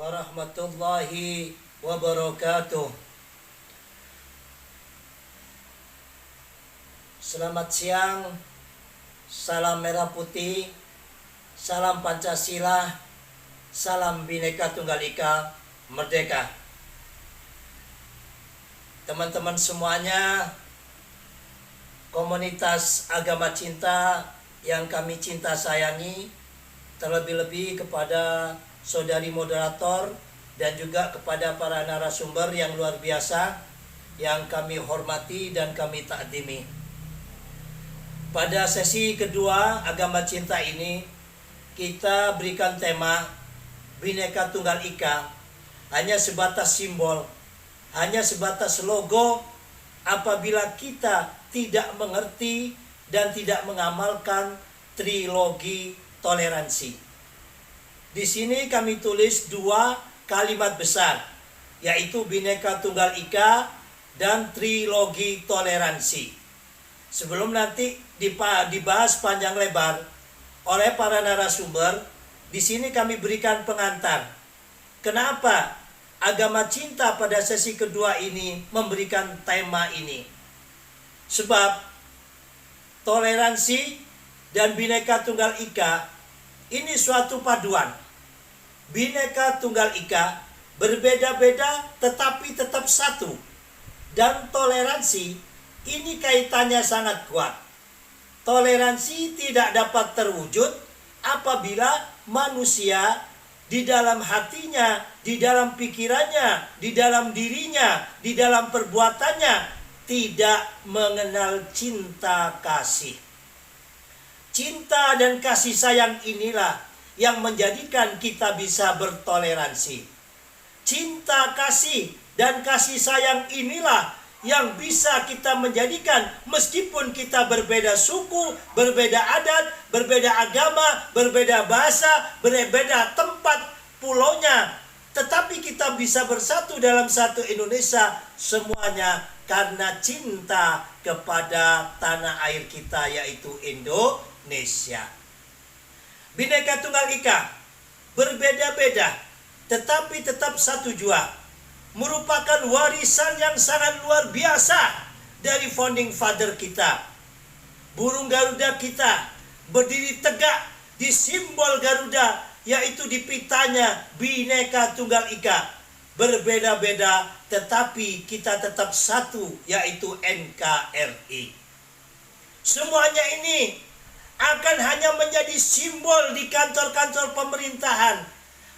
warahmatullahi wabarakatuh. Selamat siang, salam merah putih, salam Pancasila, salam Bhinneka Tunggal Ika, merdeka. Teman-teman semuanya, komunitas agama cinta yang kami cinta sayangi, terlebih-lebih kepada saudari moderator dan juga kepada para narasumber yang luar biasa yang kami hormati dan kami takdimi. Pada sesi kedua agama cinta ini kita berikan tema Bhinneka Tunggal Ika, hanya sebatas simbol, hanya sebatas logo apabila kita tidak mengerti dan tidak mengamalkan trilogi toleransi. Di sini kami tulis dua kalimat besar, yaitu Bhinneka Tunggal Ika dan trilogi toleransi. Sebelum nanti dibahas panjang lebar oleh para narasumber, di sini kami berikan pengantar. Kenapa agama cinta pada sesi kedua ini memberikan tema ini? Sebab toleransi dan Bhinneka Tunggal Ika ini suatu paduan. Bhinneka Tunggal Ika berbeda-beda tetapi tetap satu. Dan toleransi ini kaitannya sangat kuat. Toleransi tidak dapat terwujud apabila manusia di dalam hatinya, di dalam pikirannya, di dalam dirinya, di dalam perbuatannya tidak mengenal cinta kasih. Cinta dan kasih sayang inilah yang menjadikan kita bisa bertoleransi. Cinta kasih dan kasih sayang inilah yang bisa kita menjadikan meskipun kita berbeda suku, berbeda adat, berbeda agama, berbeda bahasa, berbeda tempat pulaunya, tetapi kita bisa bersatu dalam satu Indonesia semuanya karena cinta kepada tanah air kita yaitu Indonesia. Bhinneka Tunggal Ika berbeda-beda tetapi tetap satu jua, merupakan warisan yang sangat luar biasa dari founding father kita. Burung Garuda kita berdiri tegak di simbol Garuda, yaitu di pitanya Bhinneka Tunggal Ika. Berbeda-beda tetapi kita tetap satu, yaitu NKRI. Semuanya ini akan hanya menjadi simbol di kantor-kantor pemerintahan,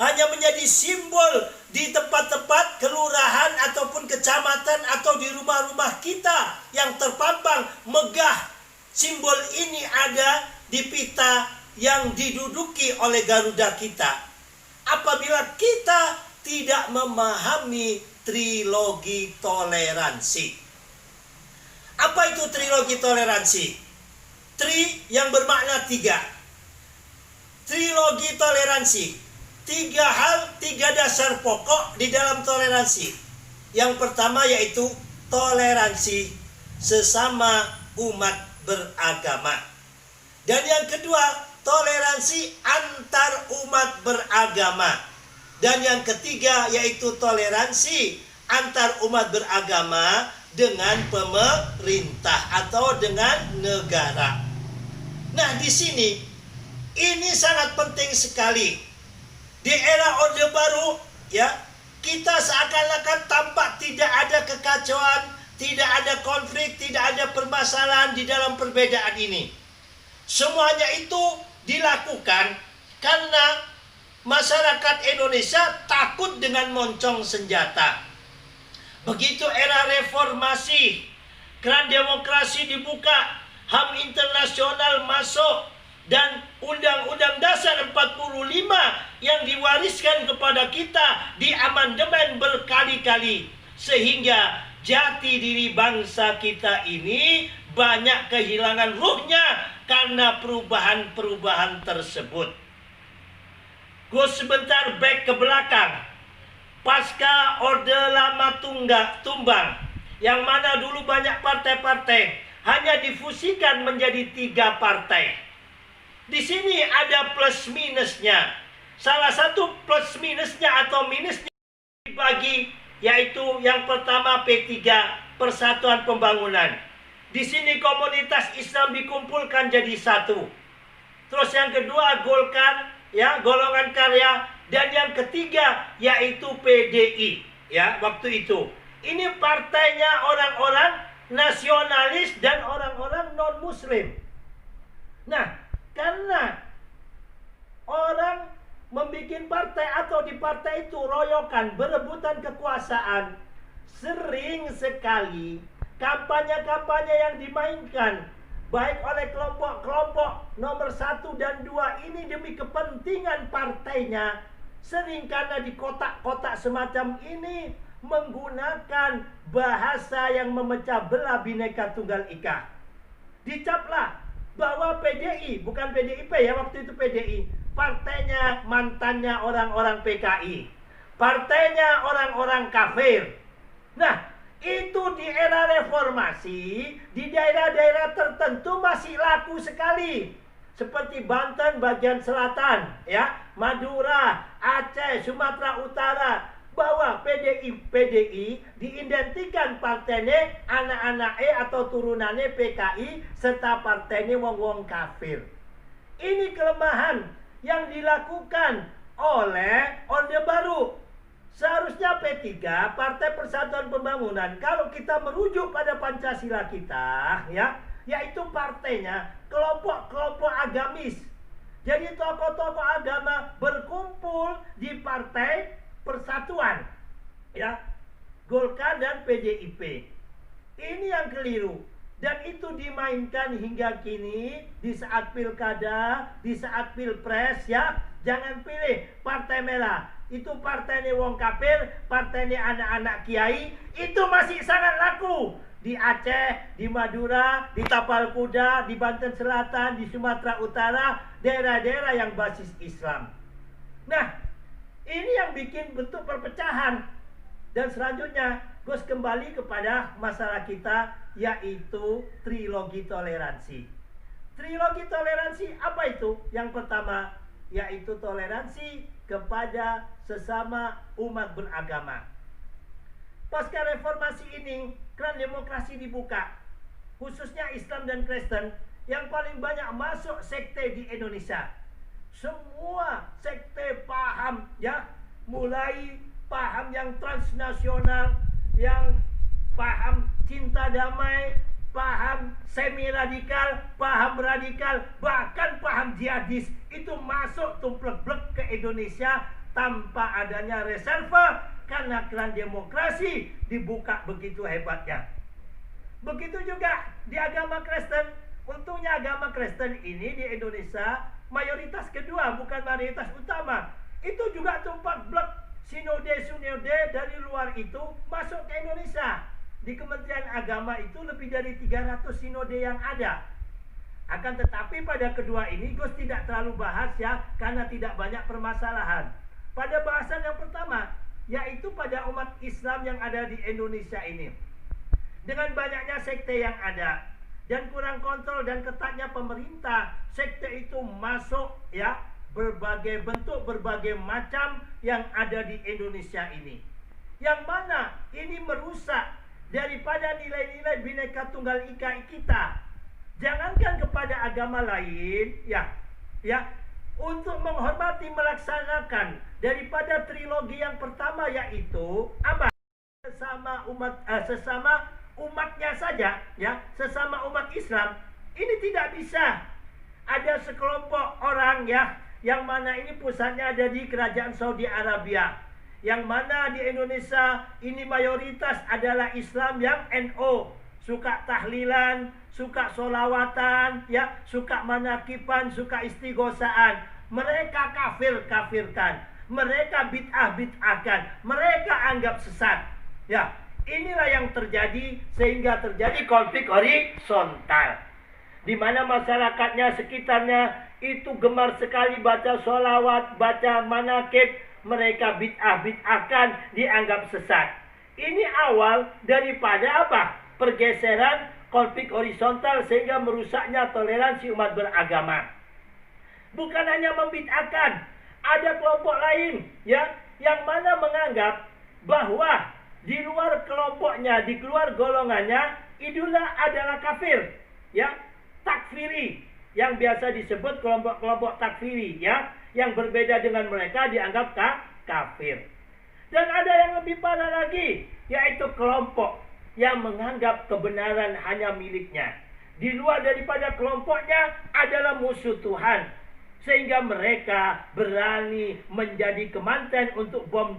hanya menjadi simbol di tempat-tempat kelurahan ataupun kecamatan atau di rumah-rumah kita yang terpampang megah. Simbol ini ada di pita yang diduduki oleh Garuda kita. Apabila kita tidak memahami trilogi toleransi. Apa itu trilogi toleransi? Tri yang bermakna tiga. Trilogi toleransi. Tiga hal, tiga dasar pokok di dalam toleransi. Yang pertama yaitu toleransi sesama umat beragama. Dan yang kedua, toleransi antar umat beragama. Dan yang ketiga yaitu toleransi antar umat beragama dengan pemerintah atau dengan negara. Nah, di sini ini sangat penting sekali. Di era Orde Baru, ya, kita seakan-akan tampak tidak ada kekacauan, tidak ada konflik, tidak ada permasalahan di dalam perbedaan ini. Semuanya itu dilakukan karena masyarakat Indonesia takut dengan moncong senjata. Begitu era reformasi, keran demokrasi dibuka, HAM internasional masuk, dan Undang-Undang Dasar 45 yang diwariskan kepada kita diamandemen berkali-kali. Sehingga jati diri bangsa kita ini banyak kehilangan ruhnya karena perubahan-perubahan tersebut. Gue sebentar back ke belakang. Pasca Orde Lama tumbang, yang mana dulu banyak partai-partai, hanya difusikan menjadi 3 partai. Di sini ada plus minusnya. Salah satu plus minusnya atau minusnya dibagi, yaitu yang pertama P3, Persatuan Pembangunan. Di sini komunitas Islam dikumpulkan jadi satu. Terus yang kedua Golkar, ya, Golongan Karya, dan yang ketiga yaitu PDI, ya, waktu itu. Ini partainya orang-orang nasionalis dan orang-orang non-muslim. Nah, karena orang membuat partai atau di partai itu royokan, berebutan kekuasaan, sering sekali kampanye-kampanye yang dimainkan baik oleh kelompok-kelompok nomor 1 dan 2 ini demi kepentingan partainya, sering karena di kotak-kotak semacam ini menggunakan bahasa yang memecah belah Bhinneka Tunggal Ika. Dicaplah bahwa PDI, bukan PDIP ya, waktu itu PDI, partainya mantannya orang-orang PKI, partainya orang-orang kafir. Nah, itu di era reformasi, di daerah-daerah tertentu masih laku sekali. Seperti Banten bagian selatan, ya, Madura, Aceh, Sumatera Utara, bahwa PDI diidentikan partainya anak-anak atau turunannya PKI serta partainya wong-wong kafir. Ini kelemahan yang dilakukan oleh Orde Baru. Seharusnya P3, Partai Persatuan Pembangunan, kalau kita merujuk pada Pancasila kita, ya, yaitu partainya kelompok-kelompok agamis. Jadi tokoh-tokoh agama berkumpul di Partai Persatuan, ya, Golkar dan PDIP. Ini yang keliru. Dan itu dimainkan hingga kini di saat pilkada, di saat pilpres, ya. Jangan pilih partai merah. Itu partainya wong kafir, partainya anak-anak kiai. Itu masih sangat laku. Di Aceh, di Madura, di Tapal Kuda, di Banten Selatan, di Sumatera Utara, daerah-daerah yang basis Islam. Nah, ini yang bikin bentuk perpecahan. Dan selanjutnya, Gus kembali kepada masalah kita, yaitu trilogi toleransi. Trilogi toleransi apa itu? Yang pertama, yaitu toleransi kepada sesama umat beragama. Pasca reformasi ini, keran demokrasi dibuka, khususnya Islam dan Kristen, yang paling banyak masuk sekte di Indonesia. Semua sekte paham, ya, mulai paham yang transnasional, yang paham cinta damai, paham semi radikal, paham radikal, bahkan paham jihadis, itu masuk tumplek-blek ke Indonesia tanpa adanya reserve, karena keran demokrasi dibuka begitu hebatnya. Begitu juga di agama Kristen. Untungnya agama Kristen ini di Indonesia mayoritas kedua, bukan mayoritas utama. Itu juga tumplek-blek sinode-sinode dari luar itu masuk ke Indonesia. Di Kementerian Agama itu lebih dari 300 sinode yang ada. Akan tetapi pada kedua ini Gus tidak terlalu bahas, ya, karena tidak banyak permasalahan. Pada bahasan yang pertama, yaitu pada umat Islam yang ada di Indonesia ini, dengan banyaknya sekte yang ada dan kurang kontrol dan ketatnya pemerintah, sekte itu masuk, ya, berbagai bentuk, berbagai macam yang ada di Indonesia ini, yang mana ini merusak daripada nilai-nilai Bhinneka Tunggal Ika kita. Jangankan kepada agama lain, ya, untuk menghormati, melaksanakan daripada trilogi yang pertama, yaitu apa? Sesama umatnya saja, ya, sesama umat Islam, ini tidak bisa. Ada sekelompok orang, ya, yang mana ini pusatnya ada di Kerajaan Saudi Arabia, yang mana di Indonesia ini mayoritas adalah Islam yang NO, suka tahlilan, suka solawatan, ya, suka manakiban, suka istighosaan. Mereka kafirkan, mereka bid'ahkan, mereka anggap sesat. Ya, inilah yang terjadi, sehingga terjadi konflik horizontal, di mana masyarakatnya sekitarnya itu gemar sekali baca sholawat, baca manakib, mereka bid'ahkan, dianggap sesat. Ini awal daripada apa? Pergeseran konflik horizontal sehingga merusaknya toleransi umat beragama. Bukan hanya membid'ahkan, ada kelompok lain ya yang mana menganggap bahwa di luar kelompoknya, di luar golongannya, itulah adalah kafir, ya, takfiri, yang biasa disebut kelompok-kelompok takfiri, ya, yang berbeda dengan mereka dianggap kafir. Dan ada yang lebih parah lagi, yaitu kelompok yang menganggap kebenaran hanya miliknya. Di luar daripada kelompoknya adalah musuh Tuhan. Sehingga mereka berani menjadi kemanten untuk bom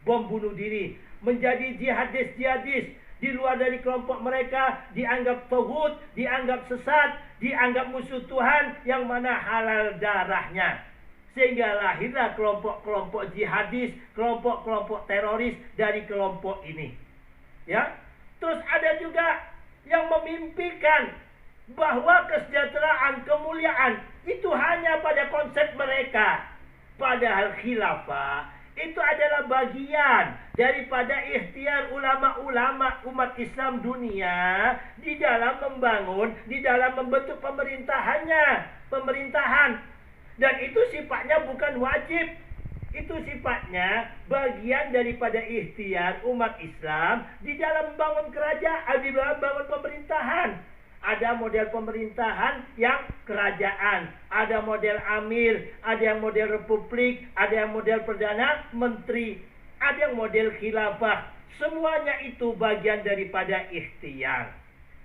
bunuh diri. Menjadi jihadis. Di luar dari kelompok mereka dianggap tauhid, dianggap sesat, dianggap musuh Tuhan yang mana halal darahnya. Sehingga lahirlah kelompok-kelompok jihadis, kelompok-kelompok teroris dari kelompok ini. Ya, terus ada juga yang memimpikan bahwa kesejahteraan, kemuliaan itu hanya pada konsep mereka. Padahal khilafah itu adalah bagian daripada ikhtiar ulama-ulama umat Islam dunia di dalam membangun, di dalam membentuk pemerintahan. Dan itu sifatnya bukan wajib. Itu sifatnya bagian daripada ikhtiar umat Islam di dalam membangun kerajaan, di dalam membangun pemerintahan. Ada model pemerintahan yang kerajaan, ada model amir, ada yang model republik, ada yang model perdana menteri, ada yang model khilafah. Semuanya itu bagian daripada ikhtiar.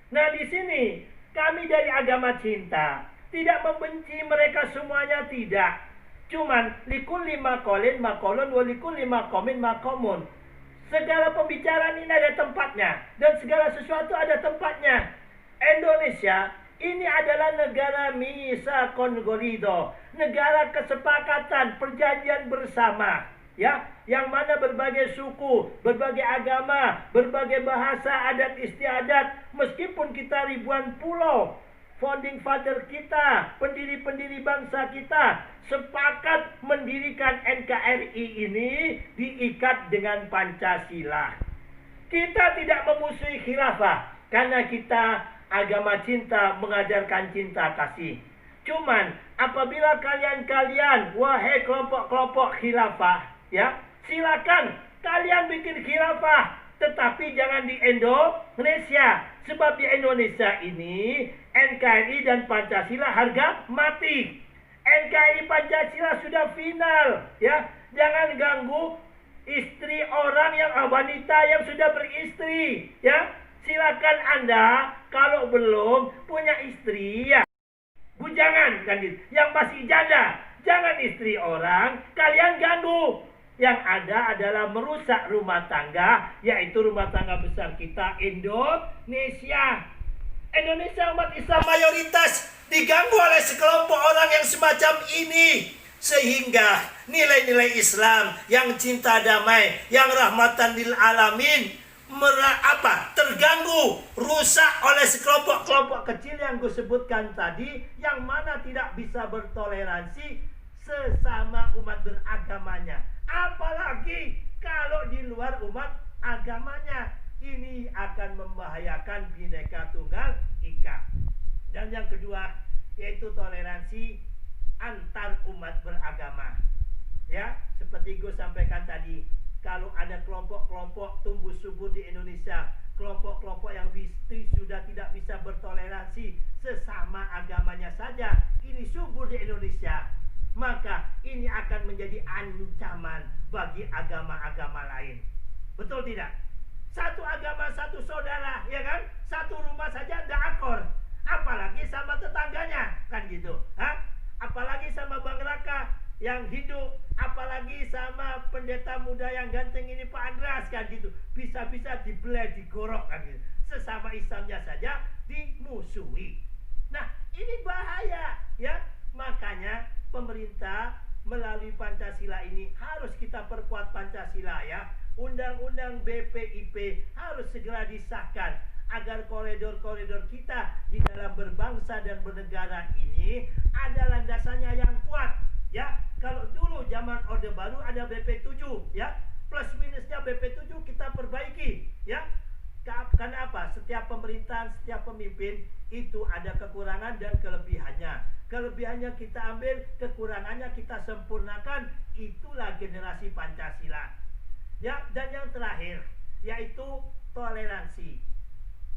Nah, di sini kami dari agama cinta tidak membenci mereka semuanya, tidak. Cuman likulli maqalin maqalun wa likulli maqamin maqamun. Segala pembicaraan ini ada tempatnya dan segala sesuatu ada tempatnya. Indonesia ini adalah negara misakon golido, negara kesepakatan, perjanjian bersama, ya, yang mana berbagai suku, berbagai agama, berbagai bahasa, adat istiadat, meskipun kita ribuan pulau, founding father kita, pendiri-pendiri bangsa kita sepakat mendirikan NKRI ini diikat dengan Pancasila. Kita tidak memusuhi khilafah karena kita agama cinta mengajarkan cinta kasih. Cuman apabila kalian wahai kelompok-kelompok khilafah, ya, silakan kalian bikin khilafah, tetapi jangan di Indonesia. Sebab di Indonesia ini NKRI dan Pancasila harga mati. NKRI Pancasila sudah final, ya. Jangan ganggu istri orang wanita yang sudah beristri, ya. Silakan Anda kalau belum punya istri, ya, bujangan kan gitu. Yang masih janda, jangan istri orang kalian ganggu. Yang ada adalah merusak rumah tangga, yaitu rumah tangga besar kita Indonesia. Indonesia umat Islam mayoritas diganggu oleh sekelompok orang yang semacam ini. Sehingga nilai-nilai Islam yang cinta damai, yang rahmatan lil alamin terganggu, rusak oleh sekelompok-kelompok kecil yang gue sebutkan tadi, yang mana tidak bisa bertoleransi sesama umat beragamanya. Apalagi kalau di luar umat agamanya, ini akan membahayakan Bhinneka Tunggal Ika. Dan yang kedua yaitu toleransi antar umat beragama. Ya, seperti gue sampaikan tadi, kalau ada kelompok-kelompok tumbuh subur di Indonesia, kelompok-kelompok yang sudah tidak bisa bertoleransi sesama agamanya saja, ini subur di Indonesia, maka ini akan menjadi ancaman bagi agama-agama lain. Betul tidak? Satu agama, satu saudara, ya kan? Satu rumah saja ada akor, apalagi sama tetangganya, kan gitu. Apalagi sama Bang Raka yang hidup, apalagi sama pendeta muda yang ganteng ini Pak Andras, kan gitu. Bisa-bisa dibelah, digorok, kan gitu. Sesama Islamnya saja dimusuhi. Nah, ini bahaya, ya. Makanya pemerintah melalui Pancasila ini harus kita perkuat Pancasila, ya. Undang-undang BPIP harus segera disahkan agar koridor-koridor kita di dalam berbangsa dan bernegara ini ada landasannya yang kuat, ya. Kalau dulu zaman Orde Baru ada BP7, ya, plus minusnya BP7 kita perbaiki, ya. Karena apa? Setiap pemerintahan, setiap pemimpin itu ada kekurangan dan kelebihannya. Kelebihannya kita ambil, kekurangannya kita sempurnakan. Itulah generasi Pancasila. Ya, dan yang terakhir yaitu toleransi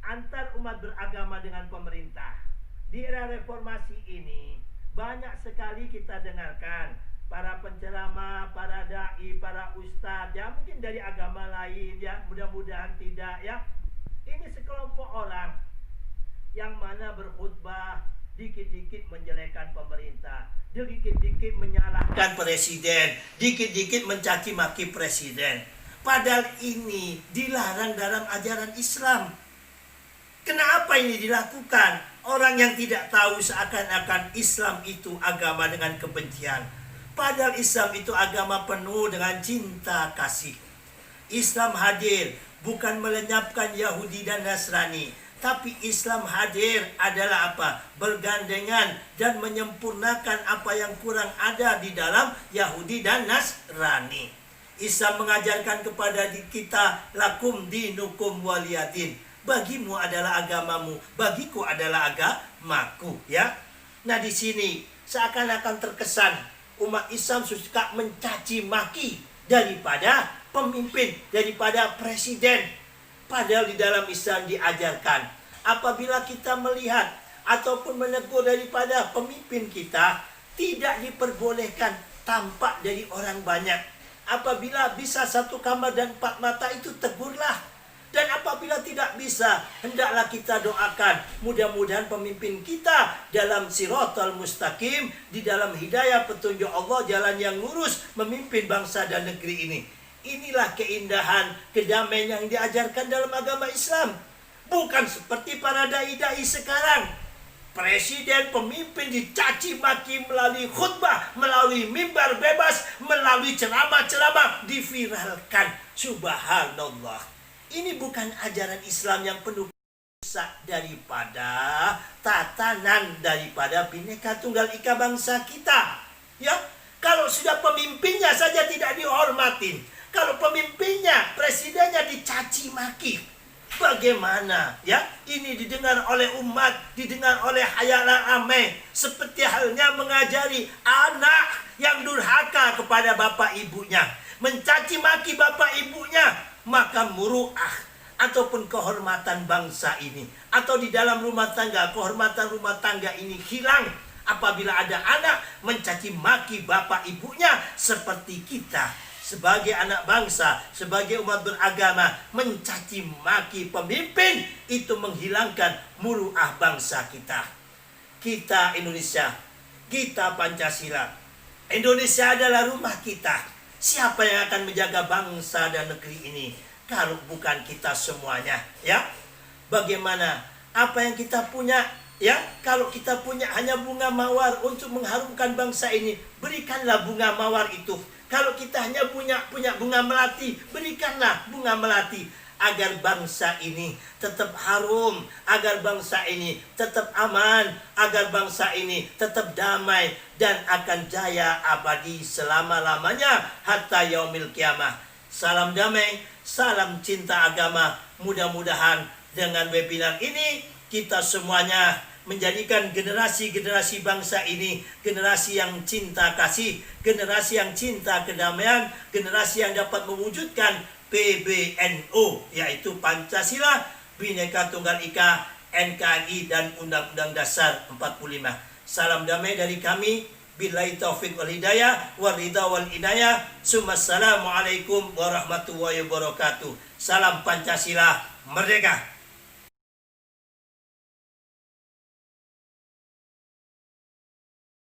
antar umat beragama dengan pemerintah. Di era reformasi ini banyak sekali kita dengarkan para penceramah, para dai, para ustadz, ya mungkin dari agama lain, ya mudah-mudahan tidak, ya. Ini sekelompok orang yang mana berkhutbah dikit-dikit menjelekkan pemerintah, dikit-dikit menyalahkan presiden, dikit-dikit mencaci maki presiden. Padahal ini dilarang dalam ajaran Islam. Kenapa ini dilakukan? Orang yang tidak tahu seakan-akan Islam itu agama dengan kebencian. Padahal Islam itu agama penuh dengan cinta kasih. Islam hadir bukan melenyapkan Yahudi dan Nasrani, tapi Islam hadir adalah apa? Bergandengan dan menyempurnakan apa yang kurang ada di dalam Yahudi dan Nasrani. Islam mengajarkan kepada kita, lakum dinukum waliyadin. Bagimu adalah agamamu, bagiku adalah agamaku, ya. Nah, di sini seakan-akan terkesan umat Islam suka mencaci maki daripada pemimpin, daripada presiden. Padahal di dalam Islam diajarkan, apabila kita melihat ataupun menegur daripada pemimpin kita, tidak diperbolehkan tampak dari orang banyak. Apabila bisa satu kamar dan 4 mata, itu tegurlah. Dan apabila tidak bisa, hendaklah kita doakan, mudah-mudahan pemimpin kita dalam siratal mustaqim, di dalam hidayah petunjuk Allah, jalan yang lurus, memimpin bangsa dan negeri ini. Inilah keindahan, kedamaian yang diajarkan dalam agama Islam. Bukan seperti para dai-dai sekarang. Presiden, pemimpin dicaci maki melalui khutbah, melalui mimbar bebas, melalui ceramah-ceramah, diviralkan. Subhanallah. Ini bukan ajaran Islam yang penuh daripada tatanan daripada Bhinneka Tunggal Ika bangsa kita. Ya, kalau sudah pemimpinnya saja tidak dihormatin, kalau pemimpinnya, presidennya dicaci maki, bagaimana? Ya, ini didengar oleh umat, didengar oleh khayal ramai, seperti halnya mengajari anak yang durhaka kepada bapak ibunya, mencaci maki bapak ibunya. Maka muru'ah ataupun kehormatan bangsa ini, atau di dalam rumah tangga, kehormatan rumah tangga ini hilang apabila ada anak mencaci maki bapak ibunya. Seperti kita sebagai anak bangsa, sebagai umat beragama, mencaci maki pemimpin, itu menghilangkan muru'ah bangsa kita. Kita Indonesia, kita Pancasila. Indonesia adalah rumah kita. Siapa yang akan menjaga bangsa dan negeri ini kalau bukan kita semuanya, ya? Bagaimana? Apa yang kita punya, ya? Kalau kita punya hanya bunga mawar untuk mengharumkan bangsa ini, berikanlah bunga mawar itu. Kalau kita hanya punya bunga melati, berikanlah bunga melati, agar bangsa ini tetap harum, agar bangsa ini tetap aman, agar bangsa ini tetap damai dan akan jaya abadi selama-lamanya hatta yaumil kiamah. Salam damai, salam cinta agama. Mudah-mudahan dengan webinar ini kita semuanya menjadikan generasi-generasi bangsa ini generasi yang cinta kasih, generasi yang cinta kedamaian, generasi yang dapat mewujudkan PBNU, yaitu Pancasila, Bhinneka Tunggal Ika, NKRI, dan Undang-Undang Dasar 45. Salam damai dari kami. Billahi taufiq wal hidayah, wal ridha wal inayah. Assalamualaikum warahmatullahi wabarakatuh. Salam Pancasila, merdeka!